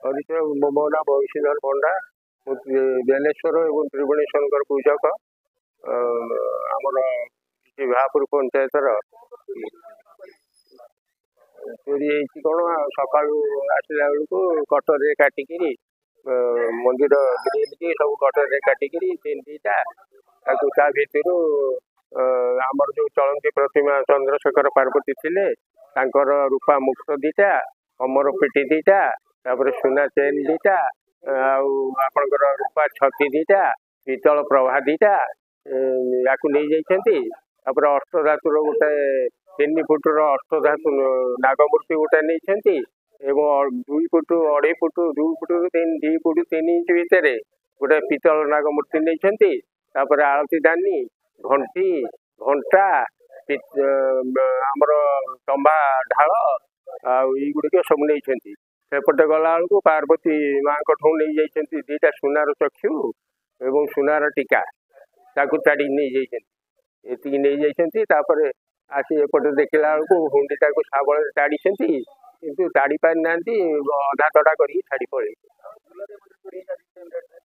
परिचय मो ना बंशीधर पंडा बेलेश्वर और त्रिभुवनेश्वर पूजक आमर भापुर पंचायत चोरी कौन सका आसला बेलू कटर काटिक मंदिर ग्रिल की सब कटर काटिक तीन दीटा ता भर आमर जो चलती प्रतिमा चंद्रशेखर पार्वती थे रूपा मुक्त दीटा कमर पेटी दीटा तापर सुना चेन दीटा आपणकर रूपा छती दीटा पितल प्रभा दीटा या नहीं जापर अष्टधातुर गोटे 3 फुटर अष्टधातु नागमूर्ति गोटे नहीं 2 foot 2.5 foot 2 foot 2 foot 3 inch भितर गोटे पितल नागमूर्ति नहीं आलती दानी घंटी घंटा आमर तंबा ढाल आुड़िक सब नहीं सेपटे गला बेलू पार्वती माँ ठू नहीं जाती 2टा सुनार चक्षु एवं सुनार टीका ताकू ताड़ी नहीं जाती नहीं जाती आसी एपटे देखला बेलू हुंडीटा को शाबल ताड़ी किंतु ताड़ी पारि ना अधा तड़ा कर छाड़ी पड़े।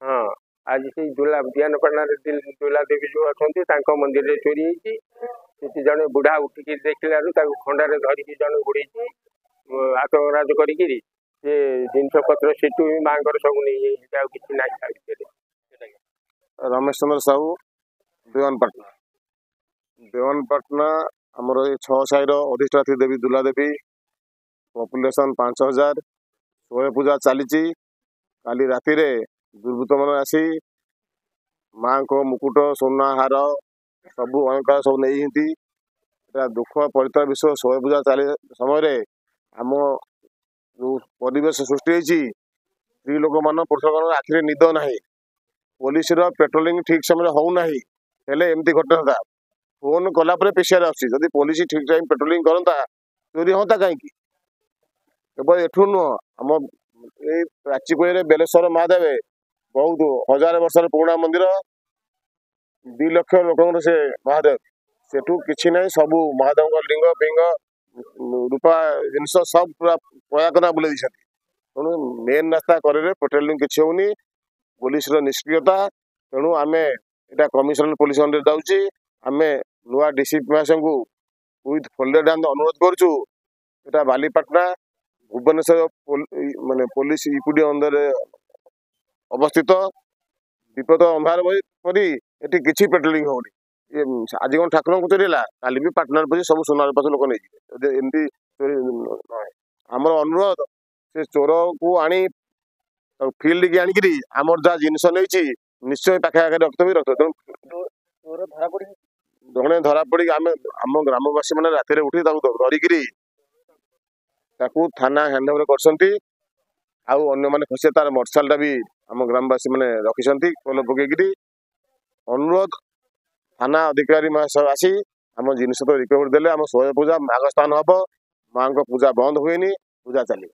हाँ आज से दुला बियानपाड़ा दुला देवी जो अच्छा मंदिर चोरी होती जड़े बुढ़ा उठिक देखला खंडार धरिकी जड़े बुढ़ी आतंकराज कर जिनस पत्र सीटू भी माँ सब नहीं कि ना। रमेश चंद्र साहू देवनपाटना आमर 6 साईर अधिष्ठात्री देवी दुला देवी पॉपुलेशन 5000 शोए पूजा चली काली राति दुर्बृत्त मान आसी माँ को मुकुट सोना हार सबू अलंकार सब नहीं दुख पड़ता विषय शोए पूजा चली समय आम जो परिवेश सृष्टि स्त्री लोक मान पुरुष आखिरी निद ना पुलिस पेट्रोलिंग ठीक समय होना एमती घटना फोन कलापर पीसीआर आदि पुलिस ठीक टाइम पेट्रोलिंग करता चोरी हाँ कहीं केवल एठू नुह आम प्राचीकोई बेलेश्वर महादेव बहुत 1000 वर्ष पुराणा मंदिर 2 लाख लोक से महादेव सेठू किसी ना सबू महादेव लिंग पिंग रूपा जिनस सब पूरा पयाकना बुले तेणु मेन रास्ता करे पेट्रोलिंग किसी होनी पुलिस निष्क्रियता तेणु आम यहाँ कमिशनर पुलिस अंडर जाऊँगी आम नुआ डीसीपी को विथ फोल्डेड हैंड अनुरोध करुँ यहाँ बालीपाटना भुवनेश्वर माने पुलिस इक्विटी अंदर अवस्थित विपद अंधार परी ये किसी पेट्रोलिंग होनी आज कौन ठाकुर को चोरीला काली भी पार्टनर बजे सब सोनार पास लोक नहीं एमती चोरी आमर अनुरोध से चोर को आनी फिल्ड की आनिकी आमर जहाँ जिनस नहीं निश्चय पाखे रखते रखते जड़े धरा पड़ी आम ग्रामवासी मैंने राति उठी धरिकी थाना हैंडओवर कर खुशी तार मोटरसाइकेल भी आम ग्रामवासी मैंने रखी कल पकईकि अनुरोध थाना अधिकारी आसी आम जिनस रिकवरी देले आम शोए पूजा माघ स्थान हम माँ को पूजा बंद हुए पूजा चली।